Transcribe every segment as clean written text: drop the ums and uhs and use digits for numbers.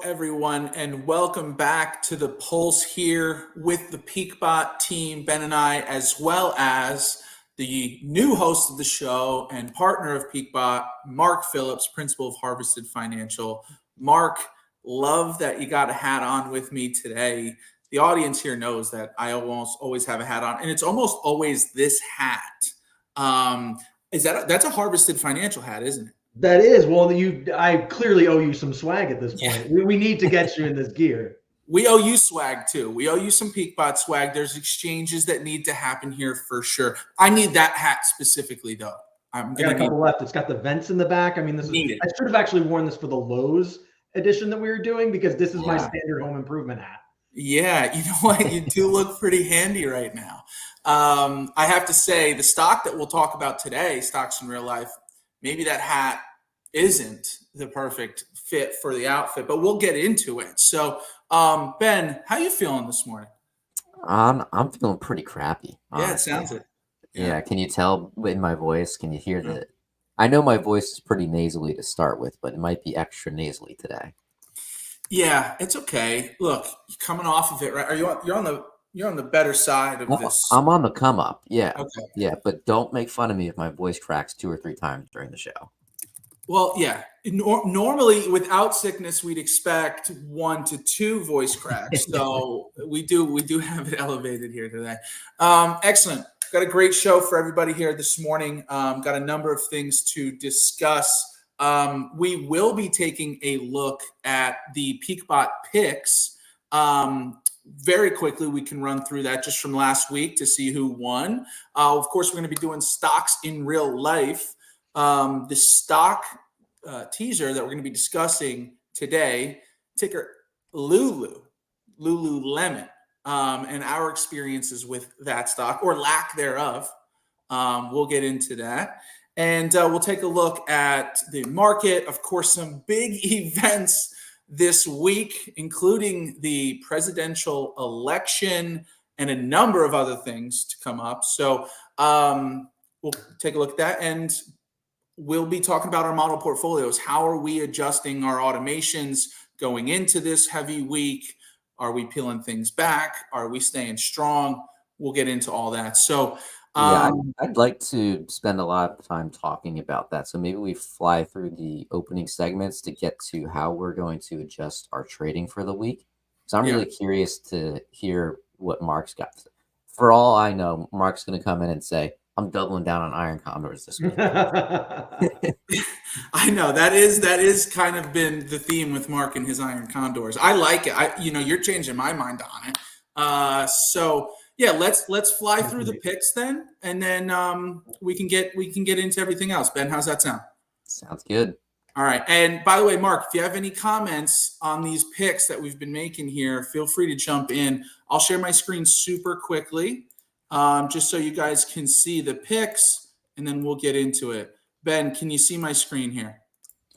everyone, and welcome back to the Pulse here with the PeakBot team, Ben and I, as well as the new host of the show and partner of PeakBot, Mark Phillips, principal of Harvested Financial. Mark, love that you got a hat on with me today. The audience here knows that I almost always have a hat on, and it's almost always this hat. That's a Harvested Financial hat, isn't it? That is. Well, I clearly owe you some swag at this point. Yeah. We need to get you in this gear. We owe you swag too. We owe you some PeakBot swag. There's exchanges that need to happen here for sure. I need that hat specifically though. I got a couple left. It's got the vents in the back. I mean, I should have actually worn this for the Lowe's edition that we were doing because this is my standard home improvement hat. Yeah, you know what? You do look pretty handy right now. I have to say, the stock that we'll talk about today, stocks in real life, maybe that hat isn't the perfect fit for the outfit, but we'll get into it. So, Ben, how you feeling this morning? I'm feeling pretty crappy. Honestly. Yeah, it sounds it. Yeah, can you tell in my voice? Can you hear that? I know my voice is pretty nasally to start with, but it might be extra nasally today. Yeah, it's okay. Look, you're coming off of it, right? You're on the better side of this. I'm on the come up. Yeah. Okay. Yeah, but don't make fun of me if my voice cracks 2 or 3 times during the show. Well, yeah. Normally, without sickness, we'd expect 1 to 2 voice cracks. So we do have it elevated here today. Excellent. Got a great show for everybody here this morning. Got a number of things to discuss. We will be taking a look at the PeakBot picks. Very quickly, we can run through that just from last week to see who won. Of course, we're going to be doing stocks in real life. The stock teaser that we're going to be discussing today, ticker Lululemon, and our experiences with that stock or lack thereof. We'll get into that. And we'll take a look at the market. Of course, some big events this week, including the presidential election and a number of other things to come up. So we'll take a look at that. And we'll be talking about our model portfolios. How are we adjusting our automations going into this heavy week? Are we peeling things back? Are we staying strong? We'll get into all that. So yeah, I'd like to spend a lot of time talking about that. So maybe we fly through the opening segments to get to how we're going to adjust our trading for the week. So I'm really curious to hear what Mark's got. For all I know, Mark's going to come in and say, I'm doubling down on iron condors this week. I know that is kind of been the theme with Mark and his iron condors. I like it. You're changing my mind on it. So yeah, let's fly through the picks then, and then we can get into everything else. Ben, how's that sound? Sounds good. All right. And by the way, Mark, if you have any comments on these picks that we've been making here, feel free to jump in. I'll share my screen super quickly, just so you guys can see the picks, and then we'll get into it. Ben, can you see my screen here?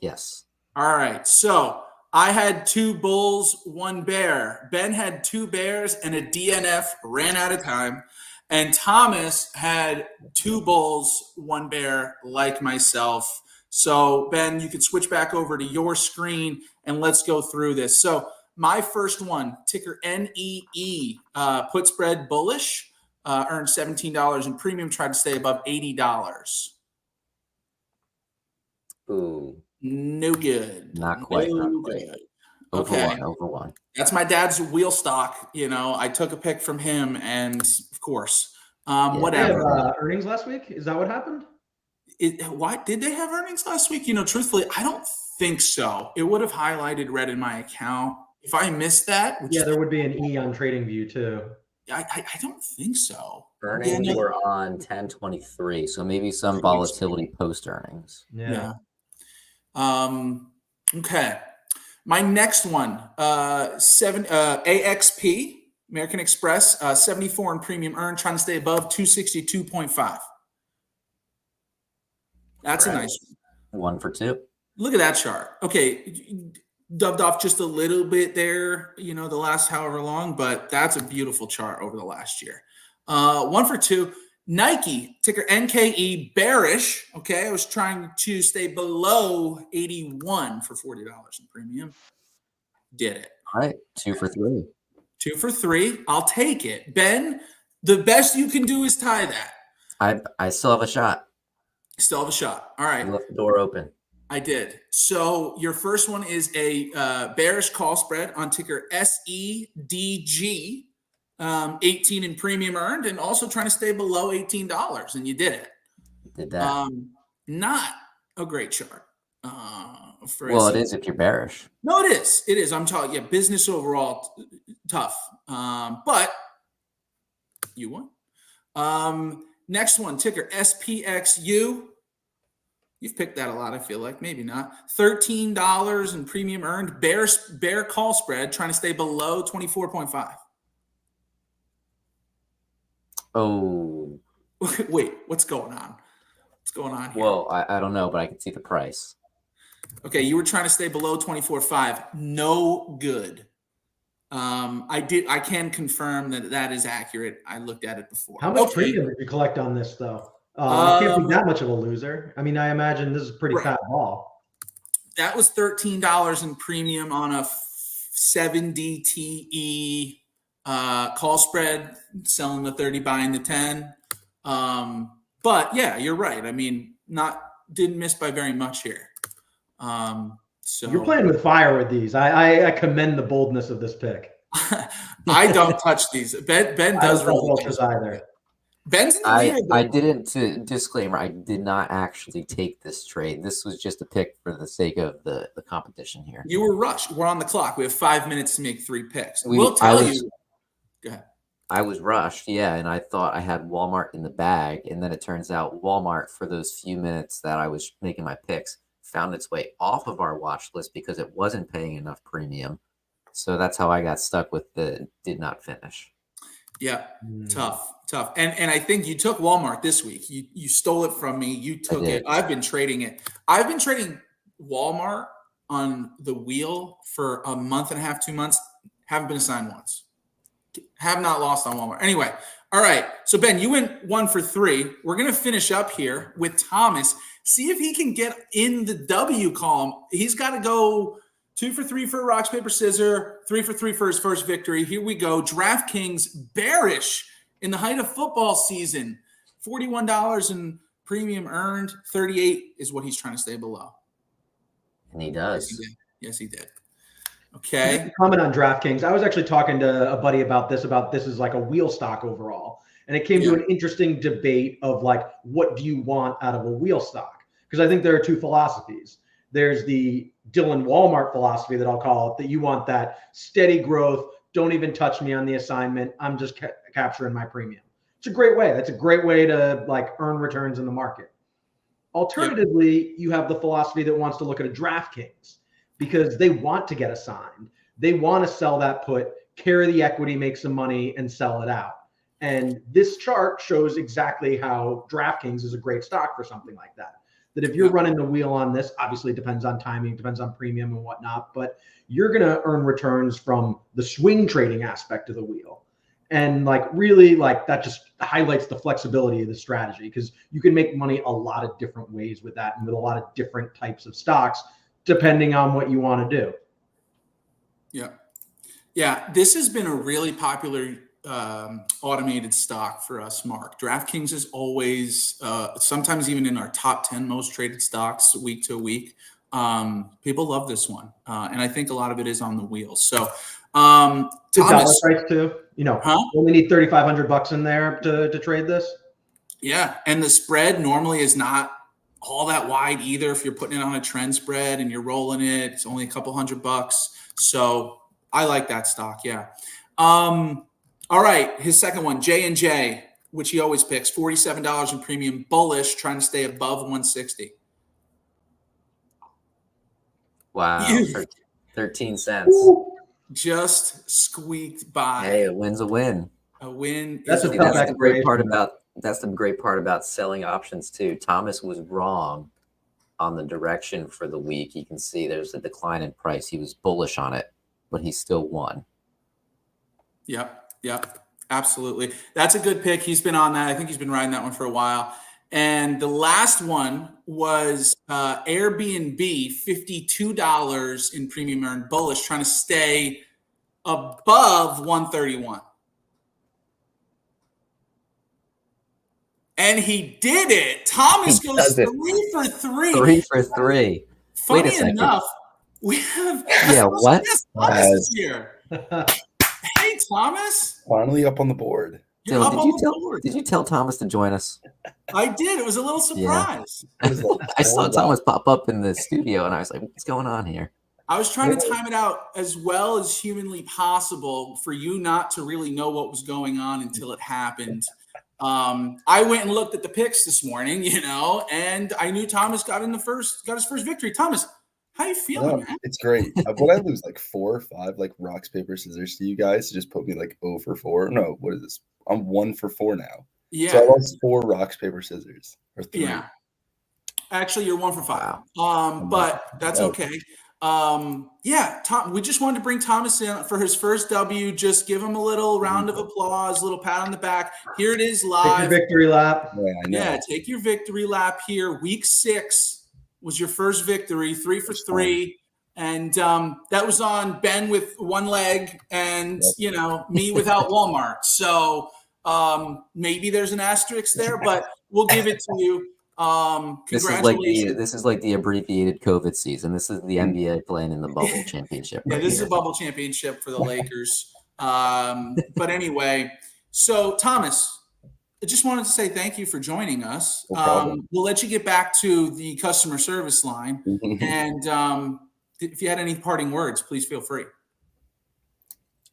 Yes. All right. So I had 2 bulls, 1 bear. Ben had 2 bears and a DNF, ran out of time. And Thomas had 2 bulls, 1 bear, like myself. So Ben, you can switch back over to your screen and let's go through this. So my first one, ticker NEE, put spread bullish, earned $17 in premium, tried to stay above $80. Ooh. No good. Not quite. Okay. Over one. That's my dad's wheel stock. I took a pick from him, and of course, whatever. They have, earnings last week? Is that what happened? Why did they have earnings last week? Truthfully, I don't think so. It would have highlighted red in my account. If I missed that, there would be an E on TradingView too. I don't think so. Earnings were on 10/23, so maybe some volatility post earnings. Yeah. Okay. My next one, AXP, American Express, 74 in premium earned, trying to stay above 262.5. That's a nice one. 1 for 2. Look at that chart. Okay. Dubbed off just a little bit there, the last however long, but that's a beautiful chart over the last year. 1 for 2. Nike, ticker NKE, bearish. Okay, I was trying to stay below 81 for $40 in premium. Did it. All right, 2 for 3. 2 for 3. I'll take it. Ben, the best you can do is tie that. I still have a shot. Still have a shot. All right. You left the door open. I did. So your first one is a bearish call spread on ticker SEDG, 18 in premium earned, and also trying to stay below $18, and you did it. Did that. Not a great chart. Well, it is if you're bearish. No, it is. It is. I'm talking, yeah, business overall tough. But you won. Next one, ticker SPXU. You've picked that a lot, I feel like. Maybe not. $13 in premium earned. Bear call spread, trying to stay below 24.5. Oh. Wait, what's going on? What's going on here? Well, I don't know, but I can see the price. Okay, you were trying to stay below 24.5. No good. I can confirm that is accurate. I looked at it before. How much premium did you collect on this, though? You can't be that much of a loser. I mean, I imagine this is a pretty fat ball. That was $13 in premium on a 70 TE call spread, selling the 30, buying the 10. But yeah, you're right. I mean, didn't miss by very much here. So you're playing with fire with these. I commend the boldness of this pick. I don't touch these. Ben does roll either. Ben's in the lead. I didn't, disclaimer, I did not actually take this trade. This was just a pick for the sake of the competition here. You were rushed. We're on the clock. We have 5 minutes to make 3 picks. We'll tell you. Go ahead. I was rushed, yeah, and I thought I had Walmart in the bag, and then it turns out Walmart, for those few minutes that I was making my picks, found its way off of our watch list because it wasn't paying enough premium. So that's how I got stuck with the did not finish. Yeah, tough. And I think you took Walmart this week. You stole it from me. You took it. I've been trading it. I've been trading Walmart on the wheel for a month and a half, 2 months. Haven't been assigned once. Have not lost on Walmart. Anyway, all right. So Ben, you went 1 for 3. We're going to finish up here with Thomas. See if he can get in the W column. He's got to go 2 for 3 for rocks, paper, scissors, 3 for 3 for his first victory. Here we go. DraftKings bearish in the height of football season. $41 in premium earned. 38 is what he's trying to stay below. And he does. Yes, he did. Okay. Comment on DraftKings. I was actually talking to a buddy about this is like a wheel stock overall. And it came to an interesting debate of like, what do you want out of a wheel stock? Because I think there are 2 philosophies. There's the Dillon Walmart philosophy that I'll call it, that you want that steady growth. Don't even touch me on the assignment. I'm just capturing my premium. It's a great way. That's a great way to like earn returns in the market. Alternatively, you have the philosophy that wants to look at a DraftKings because they want to get assigned. They want to sell that put, carry the equity, make some money, and sell it out. And this chart shows exactly how DraftKings is a great stock for something like that. That if you're running the wheel on this, obviously it depends on timing, depends on premium and whatnot, but you're going to earn returns from the swing trading aspect of the wheel. And like really like that just highlights the flexibility of the strategy because you can make money a lot of different ways with that and with a lot of different types of stocks, depending on what you want to do. Yeah. Yeah. This has been a really popular automated stock for us, Mark. DraftKings is always, sometimes even in our top 10 most traded stocks week to week. People love this one. And I think a lot of it is on the wheel. So, Thomas, dollar price too, you only need $3,500 in there to trade this. Yeah. And the spread normally is not all that wide either. If you're putting it on a trend spread and you're rolling it, it's only a couple $100. So I like that stock. Yeah. All right. His second one, J&J, which he always picks, $47 in premium, bullish, trying to stay above 160. Wow. 13 cents. Just squeaked by. Hey, a win's a win. A win. That's the great part about selling options too. Thomas was wrong on the direction for the week. You can see there's a decline in price. He was bullish on it, but he still won. Yep, absolutely. That's a good pick. He's been on that. I think he's been riding that one for a while. And the last one was Airbnb, $52 in premium earned bullish, trying to stay above 131. And he did it. Thomas He goes does it. 3 for 3. 3 for 3. Wait a Funny second. enough, we have Yeah, what? Thomas is here. Hey, Thomas. Finally up on the board. You're Dylan, up on the board. did you tell Thomas to join us? I did. It was a little surprise. I saw Thomas pop up in the studio, and I was like, what's going on here? I was trying to time it out as well as humanly possible for you not to really know what was going on until it happened. I went and looked at the picks this morning, and I knew Thomas got his first victory. Thomas, how you feeling, man? It's great. What I lose like 4 or 5 like rocks, paper, scissors to you guys to just put me like 0 for 4. No, what is this? I'm 1 for 4 now. Yeah. So I lost 4 rocks, paper, scissors. Or 3. Yeah. Actually, you're 1 for 5. Wow. But that's okay. Yeah, Tom, we just wanted to bring Thomas in for his first W. Just give him a little round of applause, a little pat on the back. Here it is live. Take your victory lap. Yeah, I know. Yeah, take your victory lap here. Week 6 was your first victory, 3 for 3. And that was on Ben with 1 leg and, me without Walmart. So maybe there's an asterisk there, but we'll give it to you. Congratulations. This is like the abbreviated COVID season. This is the NBA playing in the bubble championship. Yeah, right this is here. a bubble championship for the Lakers. But anyway, so Thomas, I just wanted to say thank you for joining us. No problem. We'll let you get back to the customer service line. And if you had any parting words, please feel free.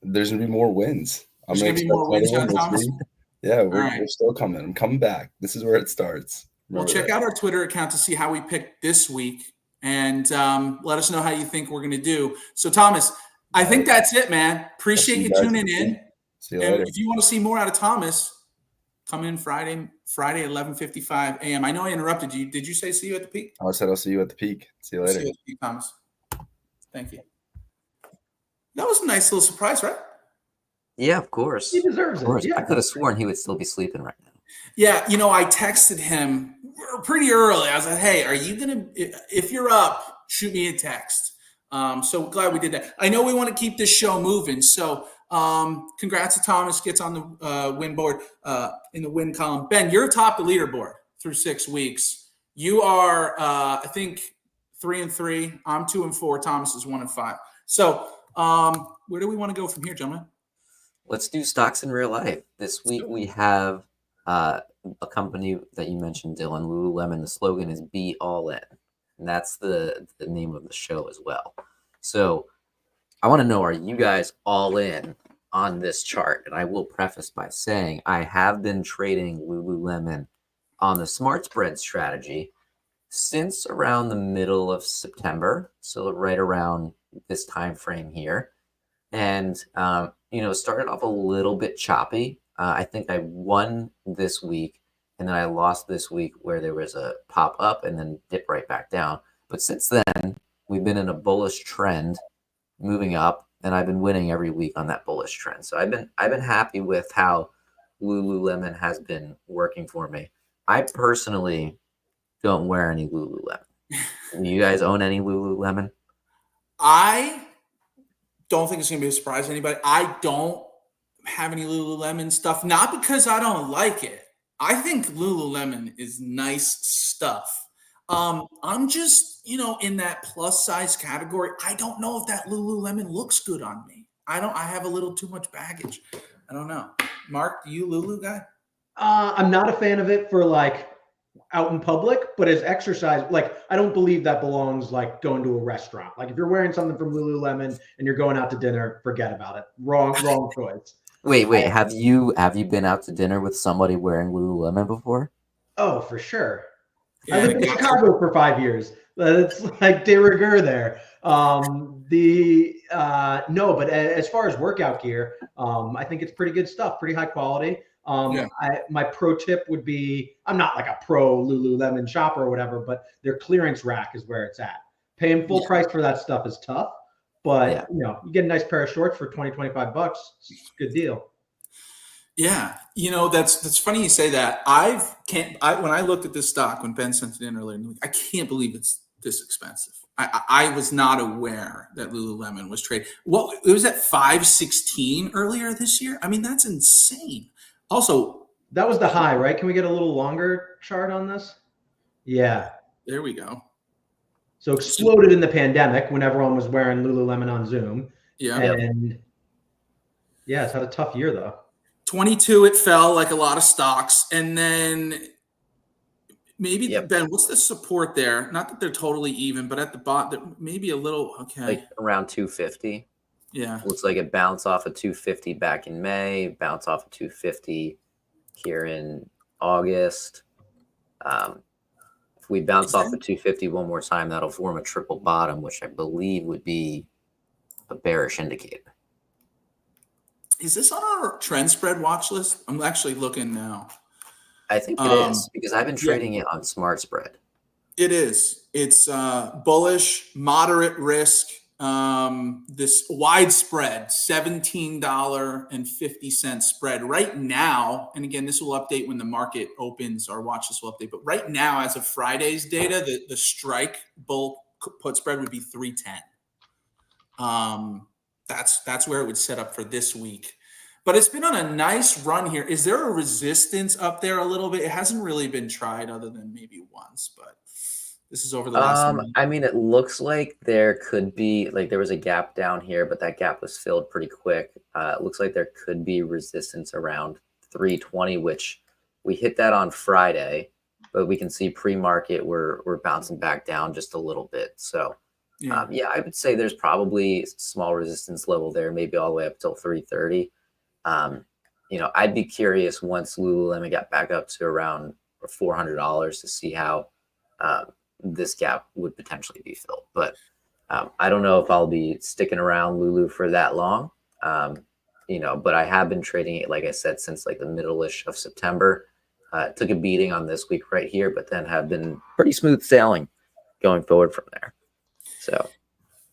There's gonna be more wins. There's going to be more wins, John Thomas. Yeah, right. we're still coming. I'm coming back. This is where it starts. Well, check out our Twitter account to see how we picked this week, and let us know how you think we're going to do. So, Thomas, I think that's it, man. Appreciate you tuning in. See you And later. if you want to see more out of Thomas, come in Friday, 11:55 a.m. I know I interrupted you. Did you say see you at the peak? I said I'll see you at the peak. See you later. See you at the peak, Thomas. Thank you. That was a nice little surprise, right? Yeah, of course. He deserves Of course. it. Yeah. I could have sworn he would still be sleeping right now. Yeah, I texted him pretty early. I was like, hey, are you going to, if you're up, shoot me a text. So glad we did that. I know we want to keep this show moving. So congrats to Thomas, gets on the win board in the win column. Ben, you're atop the leaderboard through 6 weeks. You are, I think, 3 and 3. I'm 2 and 4. Thomas is 1 and 5. So where do we want to go from here, gentlemen? Let's do stocks in real life. This week we have a company that you mentioned, Dillon, Lululemon. The slogan is "Be All In," and that's the name of the show as well. So I want to know, are you guys all in on this chart? And I will preface by saying I have been trading Lululemon on the smart spread strategy since around the middle of September, so right around this time frame here. And started off a little bit choppy. I think I won this week, and then I lost this week where there was a pop up and then dip right back down. But since then, we've been in a bullish trend, moving up, and I've been winning every week on that bullish trend. So I've been happy with how Lululemon has been working for me. I personally don't wear any Lululemon. Do you guys own any Lululemon? I don't think it's going to be a surprise to anybody. I don't have any Lululemon stuff, not because I don't like it. I think Lululemon is nice stuff. I'm just, in that plus size category. I don't know if that Lululemon looks good on me. I have a little too much baggage. I don't know. Mark, you Lulu guy? I'm not a fan of it for like out in public, but as exercise, like I don't believe that belongs like going to a restaurant. Like if you're wearing something from Lululemon and you're going out to dinner, forget about it. Wrong choice. Wait, have you been out to dinner with somebody wearing Lululemon before? Oh, for sure. Yeah, I lived in Chicago for 5 years. It's like de rigueur there. No, but as far as workout gear, I think it's pretty good stuff, pretty high quality. My pro tip would be, I'm not like a pro Lululemon shopper or whatever, but their clearance rack is where it's at. Paying full price for that stuff is tough, but you get a nice pair of shorts for $20-25. It's a good deal. Yeah, that's funny you say that. When I looked at this stock when Ben sent it in earlier, I can't believe it's this expensive. I was not aware that Lululemon was trading. Well, it was at 516 earlier this year. I mean, that's insane. Also, that was the high, right? Can we get a little longer chart on this? Yeah. There we go. So exploded in the pandemic when everyone was wearing Lululemon on Zoom. Yeah. And yeah, it's had a tough year though. 22, it fell like a lot of stocks. And then maybe, Yep. Ben, what's the support there? Not that they're totally even, but at the bottom, maybe a little, okay. Like around 250. Yeah. Looks like it bounced off of 250 back in May, bounced off of 250 here in August. If we bounce off the 250 one more time, that'll form a triple bottom, which I believe would be a bearish indicator. Is this on our trend spread watch list? I'm actually looking now. I think it is, because I've been trading it on Smart Spread. It is. It's bullish, moderate risk. This widespread $17.50 spread right now. And again, this will update when the market opens. Our watch list will update. But right now, as of Friday's data, the strike bull put spread would be 310. That's where it would set up for this week. But it's been on a nice run here. Is there a resistance up there a little bit? It hasn't really been tried other than maybe once, but this is over the last month. I mean, it looks like there could be, like there was a gap down here, but that gap was filled pretty quick. It looks like there could be resistance around 320, which we hit that on Friday, but we can see pre-market we're bouncing back down just a little bit. So yeah, I would say there's probably small resistance level there, maybe all the way up till 330. I'd be curious once Lululemon got back up to around $400 to see how this gap would potentially be filled. But I don't know if I'll be sticking around Lulu for that long. But I have been trading it, like I said, since like the middle-ish of September. Took a beating on this week right here, but then have been pretty smooth sailing going forward from there. So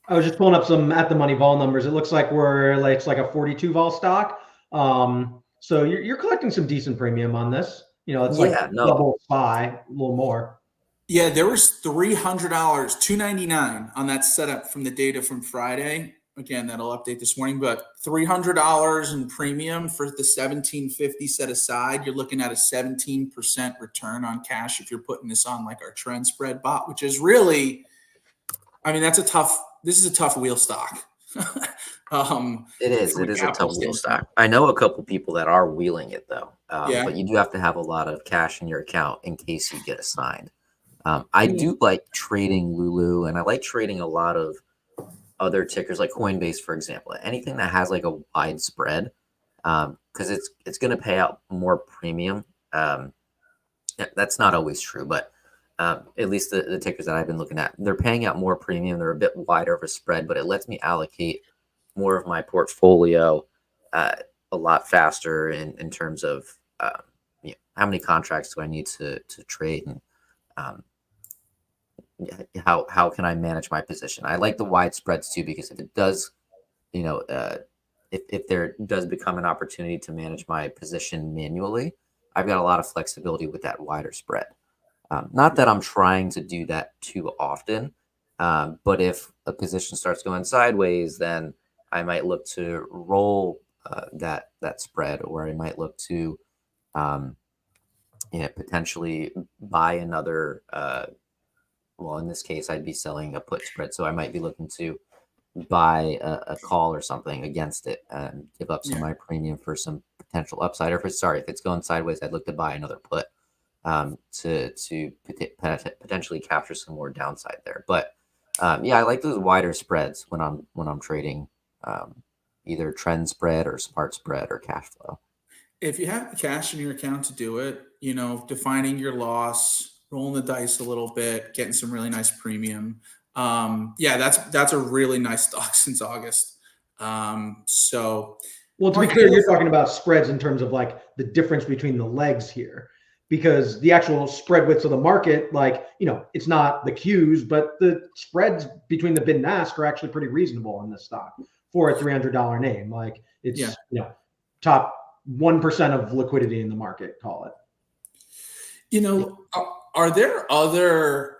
I was just pulling up some at the money vol numbers. It looks like it's like a 42 vol stock. So you're collecting some decent premium on this. It's double buy, a little more. Yeah, there was $300, $299 on that setup from the data from Friday. Again, that'll update this morning, but $300 in premium for the 1750 set aside. You're looking at a 17% return on cash if you're putting this on like our trend spread bot, which is really, I mean, this is a tough wheel stock. It is a tough wheel stock. I know a couple people that are wheeling it though. But you do have to have a lot of cash in your account in case you get assigned. I do like trading Lulu, and I like trading a lot of other tickers like Coinbase, for example. Anything that has like a wide spread, because it's going to pay out more premium. That's not always true, but at least the tickers that I've been looking at, they're paying out more premium. They're a bit wider of a spread, but it lets me allocate more of my portfolio a lot faster in terms of how many contracts do I need to trade, and how can I manage my position. I like the wide spreads too, because if it does, if there does become an opportunity to manage my position manually, I've got a lot of flexibility with that wider spread. Not that I'm trying to do that too often, but if a position starts going sideways, then I might look to roll that spread, or I might look to potentially buy another. Well, in this case, I'd be selling a put spread, so I might be looking to buy a call or something against it and give up some of my premium for some potential upside. Or if it's going sideways, I'd look to buy another put to potentially capture some more downside there. But I like those wider spreads when I'm trading either trend spread or smart spread or cash flow. If you have the cash in your account to do it, defining your loss, rolling the dice a little bit, getting some really nice premium. That's a really nice stock since August. Well, to be clear, you're talking about spreads in terms of like the difference between the legs here, because the actual spread widths of the market, it's not the Qs, but the spreads between the bid and ask are actually pretty reasonable in this stock for a $300 name. Like it's top 1% of liquidity in the market, call it. You know, are there other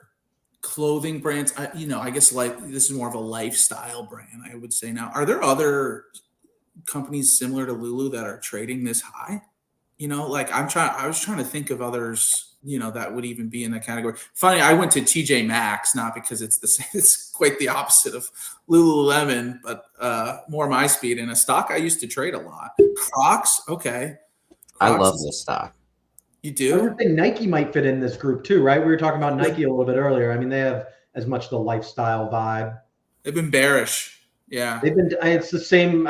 clothing brands? I guess like this is more of a lifestyle brand, I would say now. Are there other companies similar to Lulu that are trading this high? Like I was trying to think of others, that would even be in that category. Funny, I went to TJ Maxx, not because it's the same, it's quite the opposite of Lululemon, but more my speed. In a stock I used to trade a lot. Crocs, okay. I Crocs, love this stock. you I do? would think Nike might fit in this group too, right? We were talking about Nike a little bit earlier. I mean, they have as much the lifestyle vibe. They've been bearish. Yeah. It's the same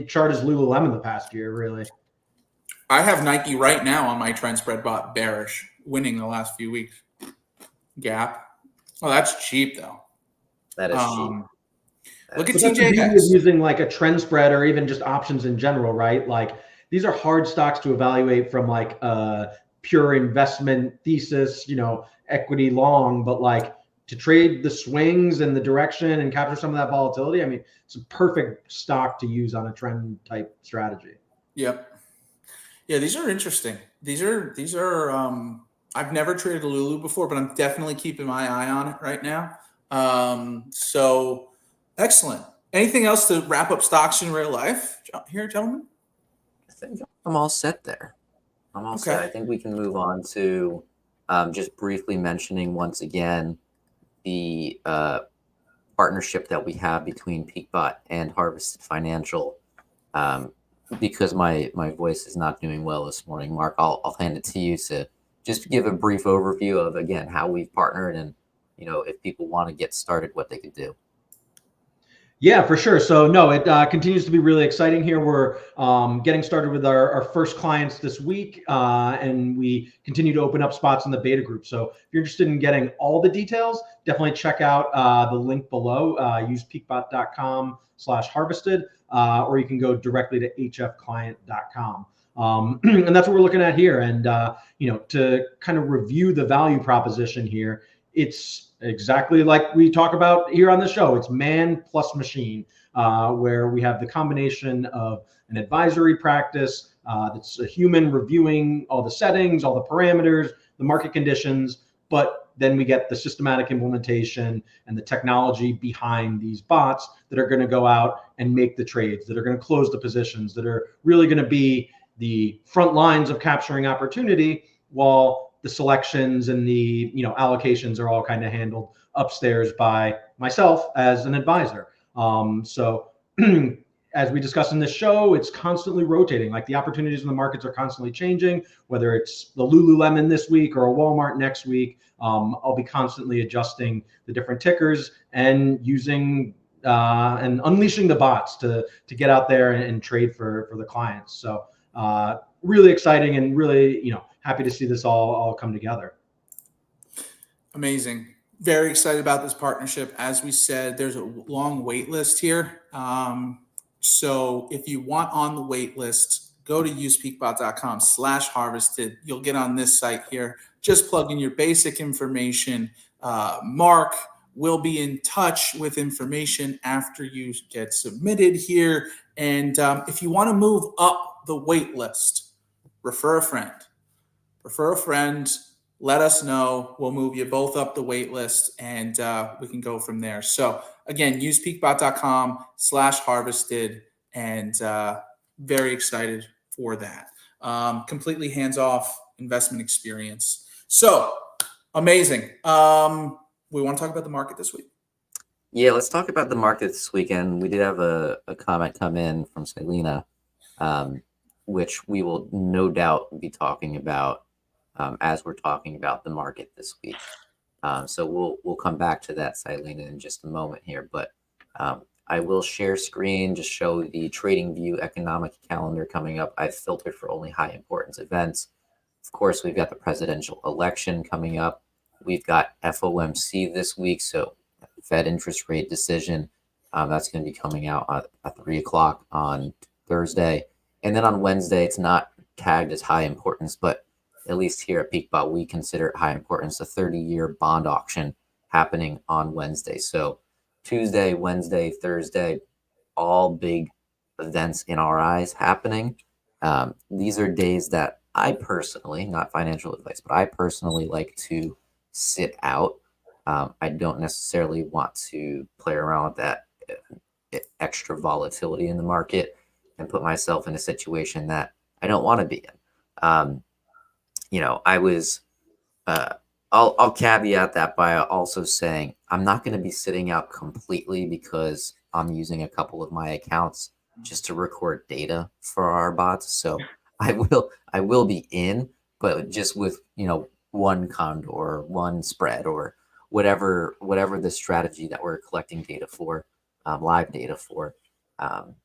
chart as Lululemon the past year, really. I have Nike right now on my trend spread bot bearish, winning the last few weeks. Gap. Well, that's cheap though. That is cheap. Look at But that's the beauty of TJX. using like a trend spread or even just options in general, right? Like these are hard stocks to evaluate from like a pure investment thesis, equity long, but like to trade the swings and the direction and capture some of that volatility. I mean, it's a perfect stock to use on a trend type strategy. Yep. Yeah, these are interesting. These are I've never traded a Lulu before, but I'm definitely keeping my eye on it right now. So excellent. Anything else to wrap up stocks in real life here, gentlemen? I think I'm all set there. I'm all set. I think we can move on to just briefly mentioning once again the partnership that we have between PeakBot and Harvested Financial. Because my voice is not doing well this morning, Mark, I'll hand it to you to just give a brief overview of, again, how we've partnered and, if people want to get started, what they could do. Yeah, for sure. So no, it continues to be really exciting here. We're getting started with our first clients this week, and we continue to open up spots in the beta group. So if you're interested in getting all the details, definitely check out the link below. Use peakbot.com/harvested, or you can go directly to hfclient.com. And that's what we're looking at here. And to kind of review the value proposition here, it's exactly like we talk about here on the show. It's man plus machine, where we have the combination of an advisory practice that's a human reviewing all the settings, all the parameters, the market conditions, but then we get the systematic implementation and the technology behind these bots that are going to go out and make the trades, that are going to close the positions, that are really going to be the front lines of capturing opportunity, while the selections and the allocations are all kind of handled upstairs by myself as an advisor. So as we discussed in this show, it's constantly rotating. Like the opportunities in the markets are constantly changing, whether it's the Lululemon this week or a Walmart next week. I'll be constantly adjusting the different tickers and using and unleashing the bots to get out there and trade for the clients. So really exciting and really, happy to see this all come together. Amazing. Very excited about this partnership. As we said, there's a long wait list here. So if you want on the wait list, go to usepeakbot.com/harvested. You'll get on this site here. Just plug in your basic information. Mark will be in touch with information after you get submitted here. And if you want to move up the wait list, refer a friend. Refer a friend, let us know. We'll move you both up the wait list, and we can go from there. So again, use peakbot.com/harvested, and very excited for that. Completely hands-off investment experience. So amazing. We want to talk about the market this week. Yeah, let's talk about the market this weekend. We did have a comment come in from Selena, which we will no doubt be talking about as we're talking about the market this week. So we'll come back to that, Selena, in just a moment here. But I will share screen, just show the TradingView economic calendar coming up. I've filtered for only high importance events. Of course, we've got the presidential election coming up. We've got FOMC this week, so Fed interest rate decision. That's going to be coming out at 3 o'clock on Thursday. And then on Wednesday, it's not tagged as high importance, but at least here at PeakBot, we consider it high importance, a 30-year bond auction happening on Wednesday. So Tuesday, Wednesday, Thursday, all big events in our eyes happening. These are days that I personally, not financial advice, but I personally like to sit out. I don't necessarily want to play around with that extra volatility in the market and put myself in a situation that I don't want to be in. I was I'll caveat that by also saying I'm not going to be sitting out completely because I'm using a couple of my accounts just to record data for our bots. So I will be in, but just with one condor, one spread, or whatever the strategy that we're collecting data for, live data for. I'll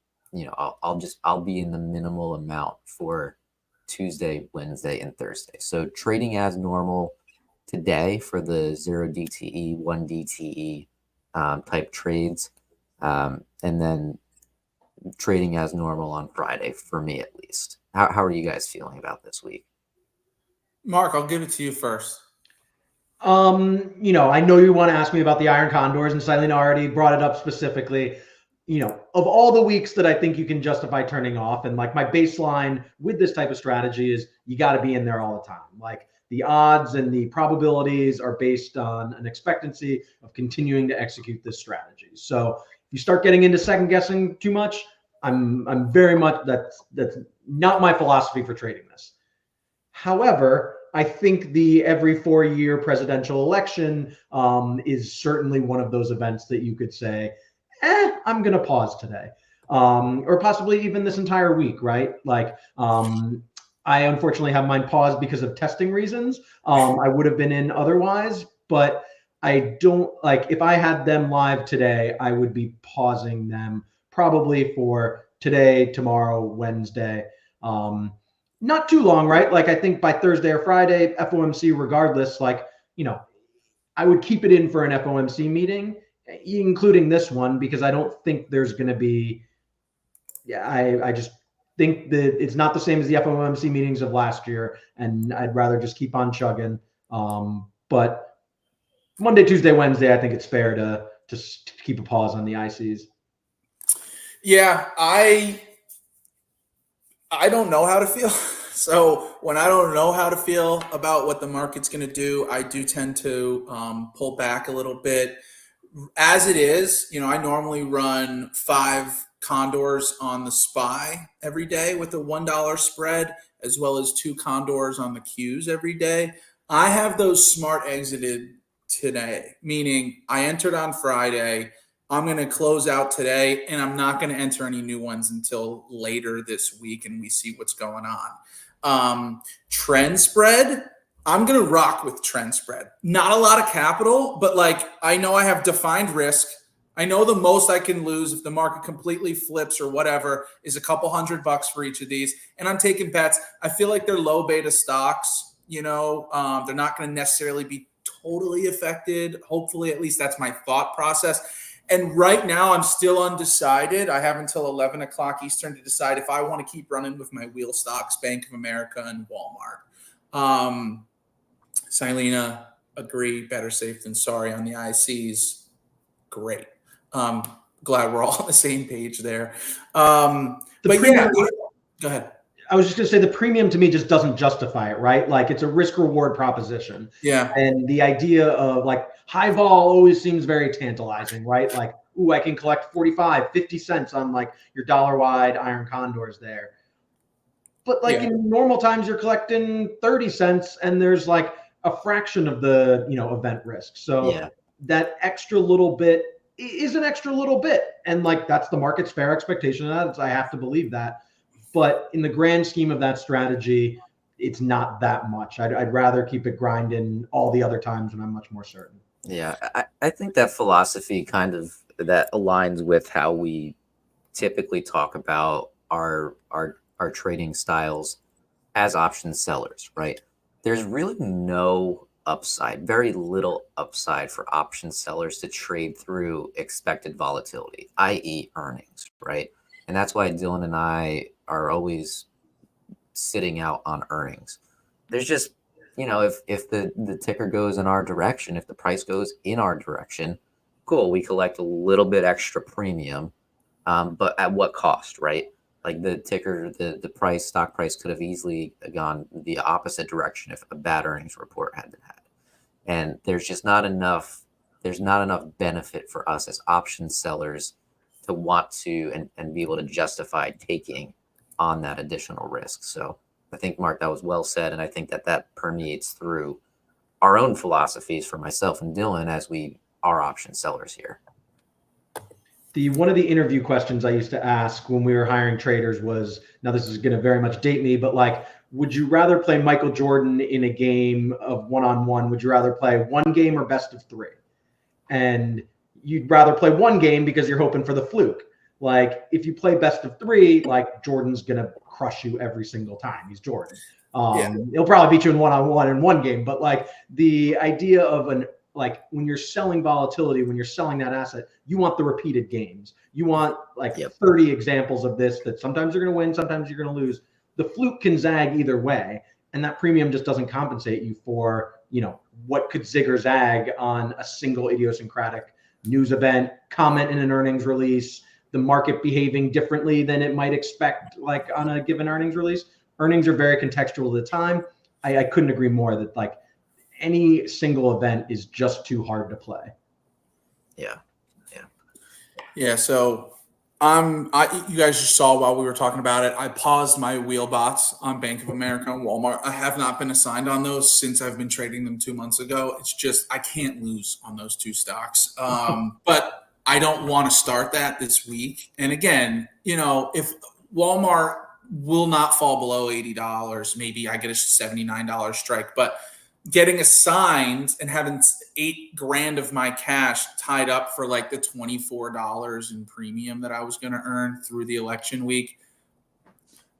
be in the minimal amount for Tuesday, Wednesday, and Thursday. So trading as normal today for the 0 DTE, 1 DTE type trades, and then trading as normal on Friday for me at least. How are you guys feeling about this week? Mark, I'll give it to you first. I know you want to ask me about the iron condors, and Silena already brought it up specifically. Of all the weeks that I think you can justify turning off, and like my baseline with this type of strategy is you got to be in there all the time. Like the odds and the probabilities are based on an expectancy of continuing to execute this strategy. So if you start getting into second guessing too much, I'm very much that's not my philosophy for trading this. However, I think the every 4-year presidential election is certainly one of those events that you could say, I'm going to pause today. Or possibly even this entire week, right? Like, I unfortunately have mine paused because of testing reasons. I would have been in otherwise, but I don't if I had them live today, I would be pausing them probably for today, tomorrow, Wednesday. Not too long, right? Like I think by Thursday or Friday, FOMC regardless, I would keep it in for an FOMC meeting, including this one, because I don't think there's going to be, I just think that it's not the same as the FOMC meetings of last year, and I'd rather just keep on chugging. But Monday, Tuesday, Wednesday, I think it's fair to just keep a pause on the ICs. Yeah, I don't know how to feel. So when I don't know how to feel about what the market's going to do, I do tend to pull back a little bit. As it is, I normally run 5 condors on the SPY every day with a $1 spread, as well as 2 condors on the Qs every day. I have those smart exited today, meaning I entered on Friday. I'm going to close out today, and I'm not going to enter any new ones until later this week, and we see what's going on. Trend spread, I'm going to rock with trend spread. Not a lot of capital, but I know I have defined risk. I know the most I can lose if the market completely flips or whatever is a couple $100 for each of these, and I'm taking bets. I feel like they're low beta stocks. They're not going to necessarily be totally affected. Hopefully, at least that's my thought process. And right now, I'm still undecided. I have until 11 o'clock Eastern to decide if I want to keep running with my wheel stocks, Bank of America and Walmart. Silena, agree, better safe than sorry on the ICs. Great. Glad we're all on the same page there. Go ahead. I was just going to say the premium to me just doesn't justify it, right? Like it's a risk reward proposition. Yeah. And the idea of high vol always seems very tantalizing, right? Like, ooh, I can collect 45, 50 cents on your dollar wide iron condors there. But in normal times, you're collecting 30 cents and there's a fraction of the, event risk. So that extra little bit is an extra little bit. And that's the market's fair expectation of that. I have to believe that. But in the grand scheme of that strategy, it's not that much. I'd rather keep it grinding all the other times when I'm much more certain. Yeah, I think that philosophy kind of that aligns with how we typically talk about our trading styles as option sellers, right? There's really no upside, very little upside for option sellers to trade through expected volatility, i.e. earnings, right? And that's why Dillon and I are always sitting out on earnings. There's just, if the ticker goes in our direction, if the price goes in our direction, cool, we collect a little bit extra premium, but at what cost, right? Like the ticker, the price, stock price could have easily gone the opposite direction if a bad earnings report had been had. And there's not enough benefit for us as option sellers to want to and be able to justify taking on that additional risk. So I think, Mark, that was well said. And I think that permeates through our own philosophies for myself and Dillon as we are option sellers here. One of the interview questions I used to ask when we were hiring traders was, now this is going to very much date me, but like, would you rather play Michael Jordan in a game of one-on-one? Would you rather play one game or best of three? And you'd rather play one game because you're hoping for the fluke. Like if you play best of three, like Jordan's going to crush you every single time. He's Jordan. He'll probably beat you in one-on-one in one game, but like the idea of like when you're selling volatility, when you're selling that asset, you want the repeated games. You want like 30 examples of this that sometimes you're going to win, sometimes you're going to lose. The fluke can zag either way, and that premium just doesn't compensate you for, what could zig or zag on a single idiosyncratic news event, comment in an earnings release, the market behaving differently than it might expect, like on a given earnings release. Earnings are very contextual at the time. I couldn't agree more that like any single event is just too hard to play. Yeah. So you guys just saw while we were talking about it, I paused my wheel bots on Bank of America and Walmart. I have not been assigned on those since I've been trading them 2 months ago. It's just, I can't lose on those two stocks. But I don't want to start that this week. And again, if Walmart will not fall below $80, maybe I get a $79 strike, but getting assigned and having $8,000 of my cash tied up for like the $24 in premium that I was going to earn through the election week.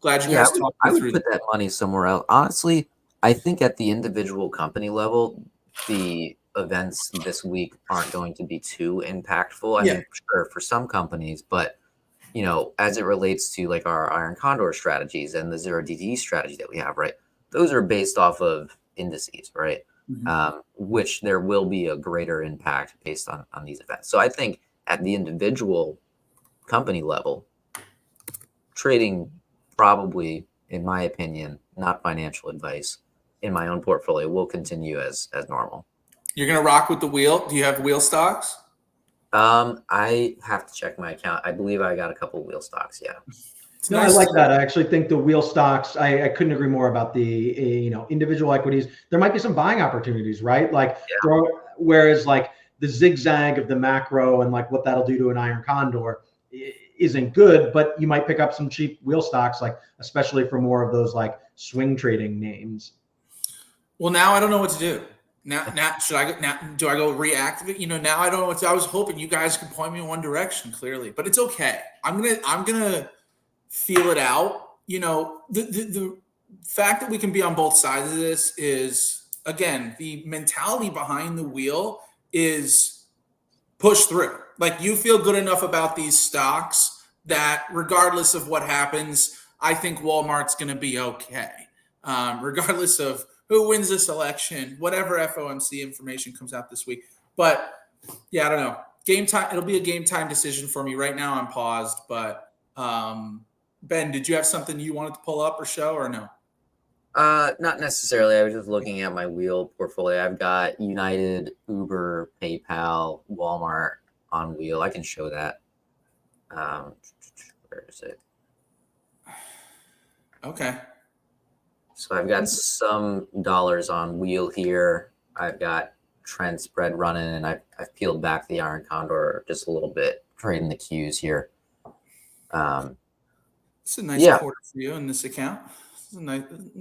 Glad you guys talked me through that. Put that money somewhere else. Honestly, I think at the individual company level, the events this week aren't going to be too impactful. I mean, sure, for some companies, but as it relates to like our Iron Condor strategies and the zero DTE strategy that we have, right? Those are based off of indices, right? Mm-hmm. Which there will be a greater impact based on these events. So I think at the individual company level, trading probably, in my opinion, not financial advice, in my own portfolio will continue as normal. You're going to rock with the wheel. Do you have wheel stocks? I have to check my account. I believe I got a couple of wheel stocks. Yeah. No, nice. I like that. I actually think the wheel stocks, I couldn't agree more about the, individual equities. There might be some buying opportunities, right? Like, whereas like the zigzag of the macro and like what that'll do to an Iron Condor isn't good, but you might pick up some cheap wheel stocks, like especially for more of those like swing trading names. Well, now I don't know what to do. Now, do I go reactivate? Now I don't know what to, I was hoping you guys could point me in one direction clearly, but it's okay. I'm gonna feel it out. The fact that we can be on both sides of this is, again, the mentality behind the wheel is push through. Like, you feel good enough about these stocks that regardless of what happens, I think Walmart's going to be okay. Regardless of who wins this election, whatever FOMC information comes out this week. But yeah, I don't know. Game time. It'll be a game time decision for me. Right now I'm paused, but Ben, did you have something you wanted to pull up or show or no? Not necessarily. I was just looking at my wheel portfolio. I've got United, Uber, PayPal, Walmart on wheel. I can show that. Where is it? Okay. So I've got some dollars on wheel here. I've got trend spread running, and I've peeled back the Iron Condor just a little bit, trading the Qs here. It's a nice quarter for you in this account.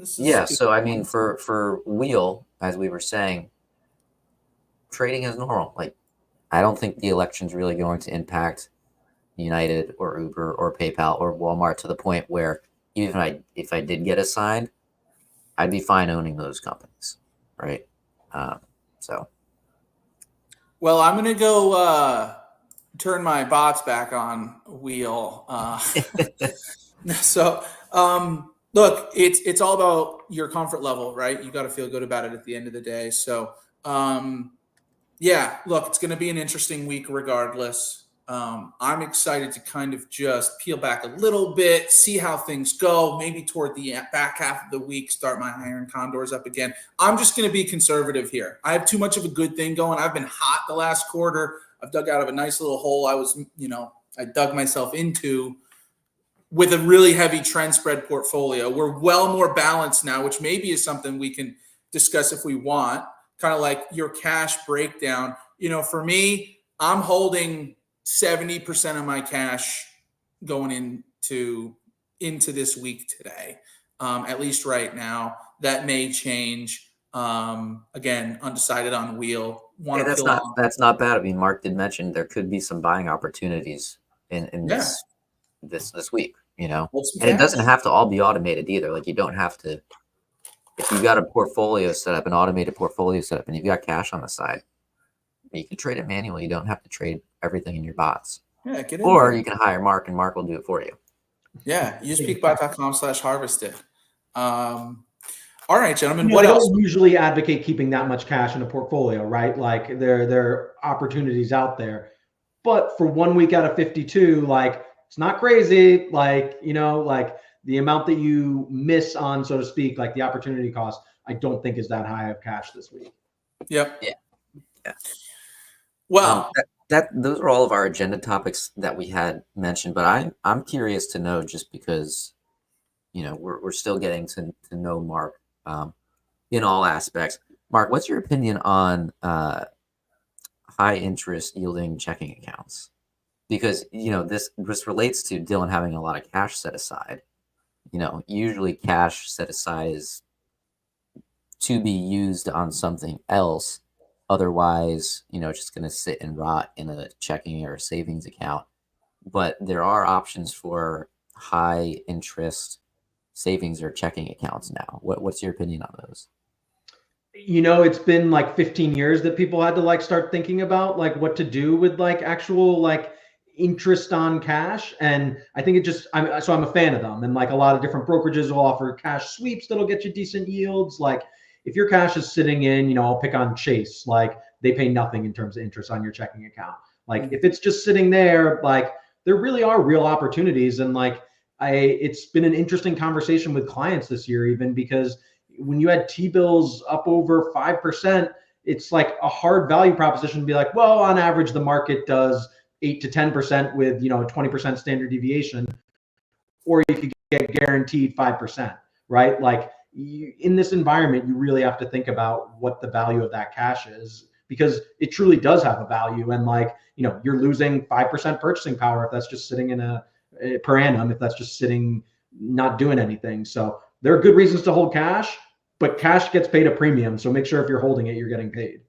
So I mean, for wheel, as we were saying, trading is normal. Like, I don't think the election's really going to impact United or Uber or PayPal or Walmart to the point where even if I did get assigned, I'd be fine owning those companies, right? Well, I'm gonna go turn my bots back on wheel. So look, it's all about your comfort level, right? You got to feel good about it at the end of the day. So look, it's going to be an interesting week regardless. I'm excited to kind of just peel back a little bit, see how things go. Maybe toward the back half of the week, start my iron condors up again. I'm just going to be conservative here. I have too much of a good thing going. I've been hot the last quarter. I've dug out of a nice little hole I dug myself into with a really heavy trend spread portfolio. We're well more balanced now, which maybe is something we can discuss if we want, kind of like your cash breakdown. For me, I'm holding 70% of my cash going into this week today, at least right now. That may change. Again, undecided on wheel. That's not bad. I mean, Mark did mention there could be some buying opportunities in this week, and it doesn't have to all be automated either. Like, you don't have to, if you've got a portfolio set up, an automated portfolio set up, and you've got cash on the side, you can trade it manually. You don't have to trade everything in your bots. Yeah, get in or there. You can hire Mark, and Mark will do it for you. Yeah, use peakbot.com/harvest it. All right, gentlemen. I else? don't usually advocate keeping that much cash in a portfolio, right? Like, there are opportunities out there, but for 1 week out of 52, like, it's not crazy. Like, like the amount that you miss on, so to speak, like the opportunity cost, I don't think is that high of cash this week. Yep. Yeah. Well, those are all of our agenda topics that we had mentioned, but I'm curious to know, just because we're still getting to know Mark in all aspects. Mark, what's your opinion on high interest yielding checking accounts? Because this relates to Dillon having a lot of cash set aside. Usually cash set aside is to be used on something else. Otherwise, it's just going to sit and rot in a checking or a savings account. But there are options for high interest savings or checking accounts now. What's your opinion on those? It's been like 15 years that people had to like start thinking about like what to do with like actual like interest on cash. And I think I'm a fan of them. And like a lot of different brokerages will offer cash sweeps that'll get you decent yields. Like, if your cash is sitting in, I'll pick on Chase, like they pay nothing in terms of interest on your checking account. Like, if it's just sitting there, like there really are real opportunities. And like, it's been an interesting conversation with clients this year, even because when you had T-bills up over 5%, it's like a hard value proposition to be like, well, on average, the market does 8 to 10% with, a 20% standard deviation, or you could get guaranteed 5%, right? Like, in this environment, you really have to think about what the value of that cash is, because it truly does have a value. And like, you're losing 5% purchasing power if that's just sitting in per annum, if that's just sitting, not doing anything. So there are good reasons to hold cash, but cash gets paid a premium. So make sure if you're holding it, you're getting paid.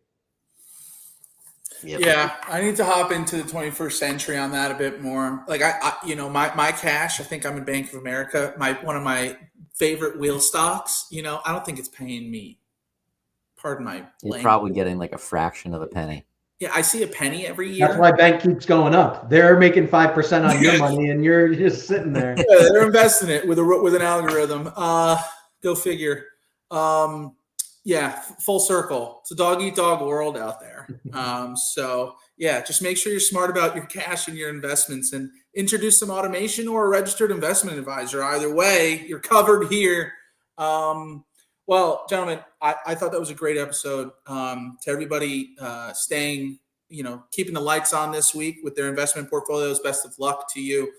Yep. Yeah, I need to hop into the 21st century on that a bit more. Like my cash, I think I'm in Bank of America. One of my favorite wheel stocks, I don't think it's paying me. Pardon my You're language. probably getting like a fraction of a penny. Yeah, I see a penny every year. That's why bank keeps going up. They're making 5% on your money, and you're just sitting there. Yeah, they're investing it with an algorithm. Go figure. Yeah, full circle. It's a dog eat dog world out there. So yeah, just make sure you're smart about your cash and your investments, and introduce some automation or a registered investment advisor. Either way, you're covered here. Well, gentlemen, I thought that was a great episode. To everybody staying, keeping the lights on this week with their investment portfolios, best of luck to you.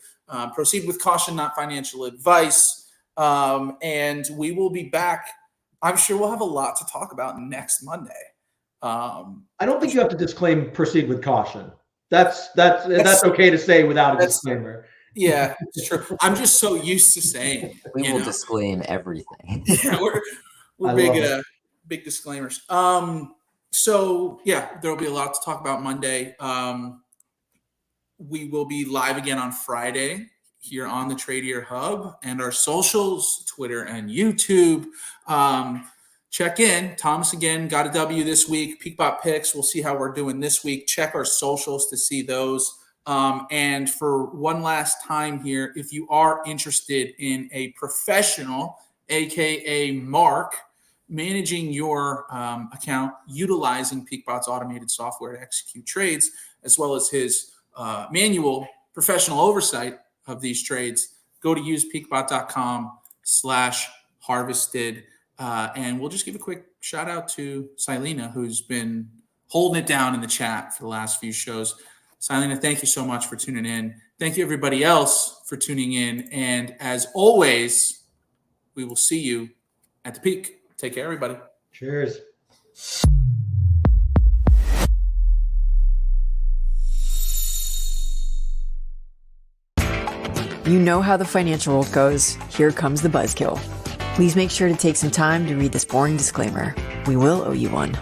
Proceed with caution, not financial advice. And we will be back. I'm sure we'll have a lot to talk about next Monday. I don't think you have to disclaim proceed with caution. That's okay to say without a disclaimer. Yeah, it's true. I'm just so used to saying We will disclaim everything. Yeah, we're big disclaimers. So yeah, there will be a lot to talk about Monday. We will be live again on Friday here on the Tradier Hub and our socials, Twitter and YouTube. Check in. Thomas again got a W this week. PeakBot picks. We'll see how we're doing this week. Check our socials to see those. And for one last time here, if you are interested in a professional, aka Mark, managing your account, utilizing PeakBot's automated software to execute trades, as well as his manual professional oversight of these trades, go to usepeakbot.com/harvested. And we'll just give a quick shout out to Silena, who's been holding it down in the chat for the last few shows. Silena, thank you so much for tuning in. Thank you, everybody else, for tuning in. And as always, we will see you at the peak. Take care, everybody. Cheers. You know how the financial world goes. Here comes the buzzkill. Please make sure to take some time to read this boring disclaimer. We will owe you one.